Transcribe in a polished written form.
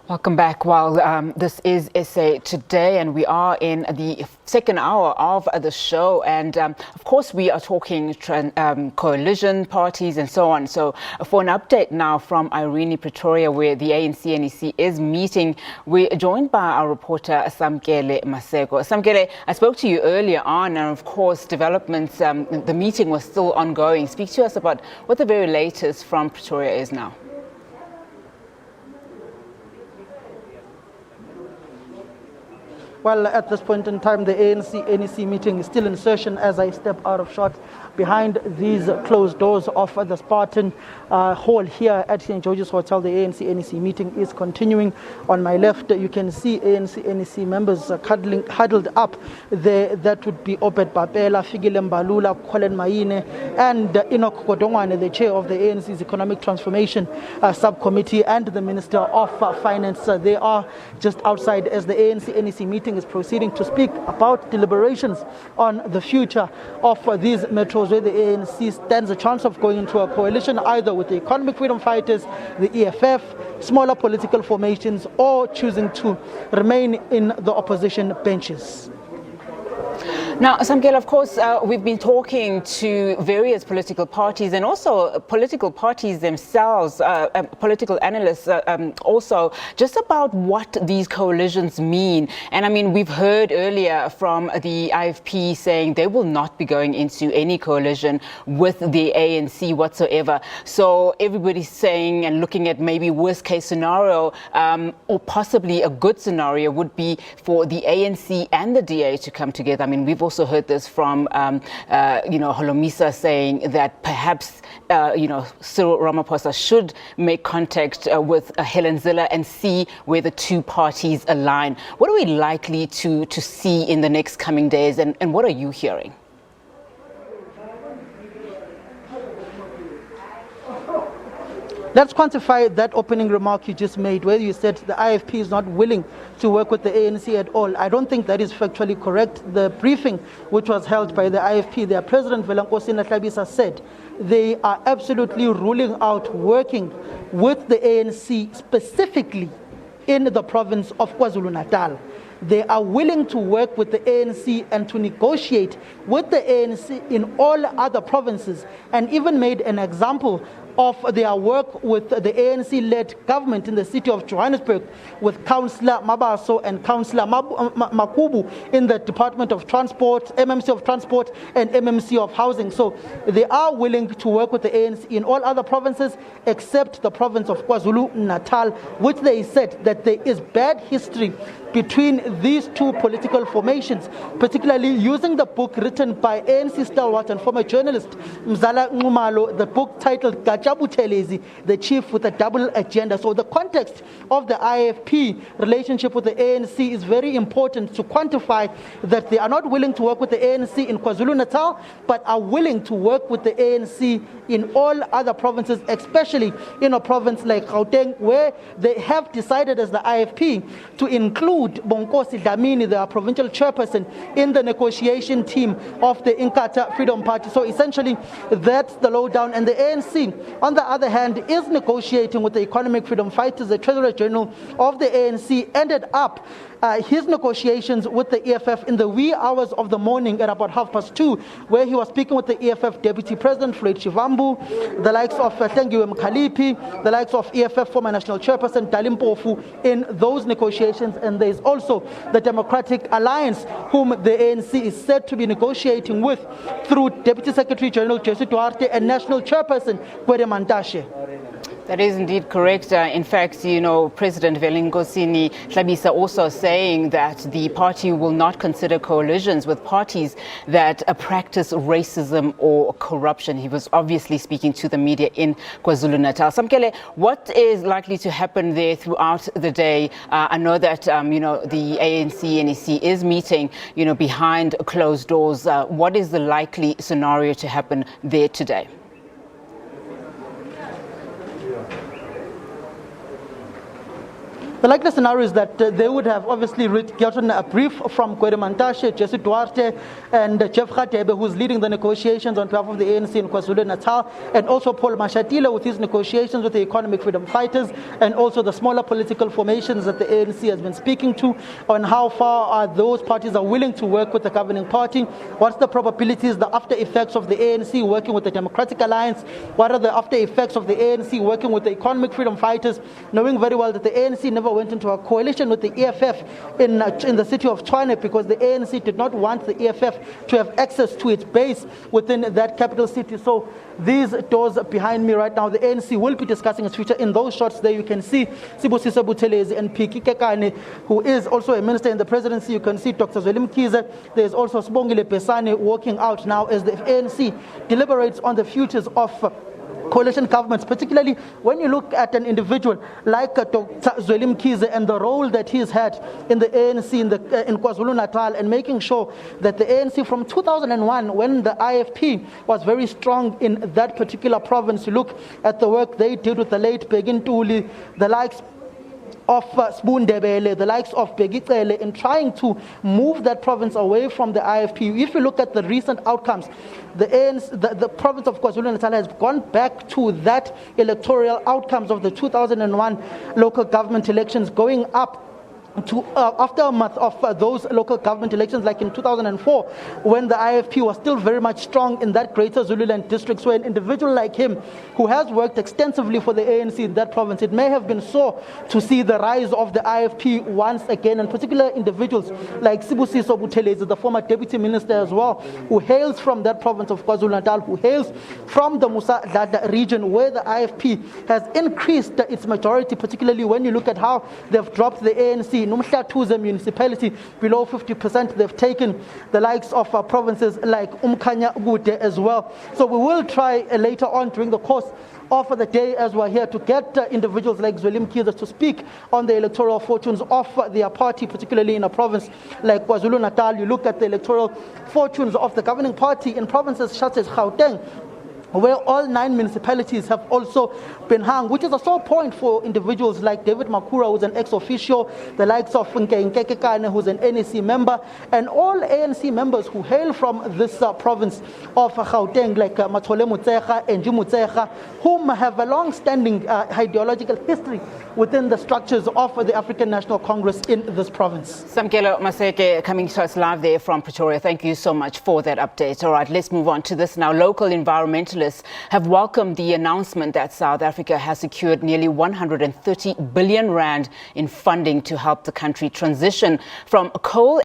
Welcome back. This is SA Today, and we are in the second hour of the show. And of course, we are talking coalition parties and so on. So for an update now from Irene, Pretoria, where the ANC NEC is meeting, we're joined by our reporter, Samkele Maseko. Samkele, I spoke to you earlier on, and of course, developments, the meeting was still ongoing. Speak to us about what the very latest from Pretoria is now. Well, at this point in time, the ANC NEC meeting is still in session as I step out of shot behind these closed doors of the Spartan Hall here at St. George's Hotel. The ANC NEC meeting is continuing. On my left, you can see ANC NEC members huddled up there. That would be Obed Babela, Fikile Mbalula, Colin Maine, and Enoch Godongwane, the chair of the ANC's Economic Transformation Subcommittee, and the Minister of Finance. They are just outside as the ANC NEC meeting is proceeding to speak about deliberations on the future of these metros, where the ANC stands a chance of going into a coalition either with the Economic Freedom Fighters, the EFF, smaller political formations, or choosing to remain in the opposition benches. Now, Samkele, of course, we've been talking to various political parties and also political parties themselves, political analysts also, just about what these coalitions mean. And I mean, we've heard earlier from the IFP saying they will not be going into any coalition with the ANC whatsoever. So everybody's saying and looking at maybe worst case scenario or possibly a good scenario would be for the ANC and the DA to come together. I mean, we've also heard this from, Holomisa saying that perhaps, Cyril Ramaphosa should make contact with Helen Zille and see where the two parties align. What are we likely to see in the next coming days, and what are you hearing? Let's quantify that opening remark you just made, where you said the IFP is not willing to work with the ANC at all. I don't think that is factually correct. The briefing, which was held by the IFP, their president, Velankosi Natlabisa, said they are absolutely ruling out working with the ANC specifically in the province of KwaZulu-Natal. They are willing to work with the ANC and to negotiate with the ANC in all other provinces, and even made an example of their work with the ANC-led government in the city of Johannesburg, with Councillor Mabaso and Councillor Makubu in the Department of Transport, MMC of Transport, and MMC of Housing. So they are willing to work with the ANC in all other provinces except the province of KwaZulu-Natal, which they said that there is bad history between these two political formations, particularly using the book written by ANC stalwart and former journalist Mzala Nxumalo, the book titled Gajabutelezi, the Chief with a Double Agenda. So the context of the IFP relationship with the ANC is very important to quantify that they are not willing to work with the ANC in KwaZulu-Natal, but are willing to work with the ANC in all other provinces, especially in a province like Gauteng, where they have decided as the IFP to include Bonkosi Dlamini, the provincial chairperson, in the negotiation team of the Inkatha Freedom Party. So essentially, that's the lowdown. And the ANC, on the other hand, is negotiating with the Economic Freedom Fighters. The Treasurer General of the ANC ended up his negotiations with the EFF in the wee hours of the morning at about 2:30, where he was speaking with the EFF Deputy President Floyd Shivambu, the likes of Tengiwe Mkhalipi, the likes of EFF former National Chairperson Dalim Mpofu in those negotiations. And there is also the Democratic Alliance, whom the ANC is said to be negotiating with through Deputy Secretary General Jesse Duarte and National Chairperson Gwede Mantashe. That is indeed correct. In fact, President Velankosi Natlabisa also saying that the party will not consider coalitions with parties that practice racism or corruption. He was obviously speaking to the media in KwaZulu-Natal. Samkele, what is likely to happen there throughout the day? I know that, the ANC NEC is meeting, behind closed doors. What is the likely scenario to happen there today? The likely scenario is that they would have obviously gotten a brief from Gwede Mantashe, Jesse Duarte, and Jeff Radebe, who's leading the negotiations on behalf of the ANC in KwaZulu-Natal, and also Paul Mashatile with his negotiations with the economic freedom fighters, and also the smaller political formations that the ANC has been speaking to on how far those parties are willing to work with the governing party. What's the probabilities, the after effects of the ANC working with the Democratic Alliance? What are the after effects of the ANC working with the economic freedom fighters, knowing very well that the ANC never went into a coalition with the EFF in the city of Tshwane because the ANC did not want the EFF to have access to its base within that capital city. So these doors behind me right now, the ANC will be discussing its future. In those shots there, you can see Sibusiso Buthelezi and Phiki Kekane, who is also a minister in the presidency. You can see Dr. Zweli Mkhize. There's also Sibongile Pesane walking out now as the ANC deliberates on the futures of coalition governments, particularly when you look at an individual like Dr. Zweli Mkhize and the role that he's had in the ANC in KwaZulu-Natal, and making sure that the ANC from 2001, when the IFP was very strong in that particular province, you look at the work they did with the late Begin Ntuli, the likes of Spoon Debele, the likes of Begicele, in trying to move that province away from the IFP. If you look at the recent outcomes, the province of KwaZulu-Natal has gone back to that electoral outcomes of the 2001 local government elections, going up to aftermath of those local government elections, like in 2004, when the IFP was still very much strong in that greater Zululand district. So an individual like him, who has worked extensively for the ANC in that province, it may have been sore to see the rise of the IFP once again, and particular individuals like Sibusiso Buthelezi, the former deputy minister as well, who hails from that province of KwaZulu-Natal, who hails from the Musa Dada region, where the IFP has increased its majority, particularly when you look at how they've dropped the ANC. Nomhlathuze municipality below 50%. They've taken the likes of provinces like Umkhanya Gude as well. So we will try later on during the course of the day, as we're here, to get individuals like Zweli Mkhize to speak on the electoral fortunes of their party, particularly in a province like KwaZulu-Natal. You look at the electoral fortunes of the governing party in provinces such as Gauteng, where all 9 municipalities have also been hung, which is a sore point for individuals like David Makura, who's an ex-officio, the likes of Nkekekane, who's an NEC member, and all ANC members who hail from this province of Gauteng, like Mathole Motshekga and Nji Motshekga, whom have a long-standing ideological history within the structures of the African National Congress in this province. Samkele Maseko coming to us live there from Pretoria. Thank you so much for that update. All right, let's move on to this now. Local environmentalists have welcomed the announcement that South Africa has secured nearly 130 billion rand in funding to help the country transition from coal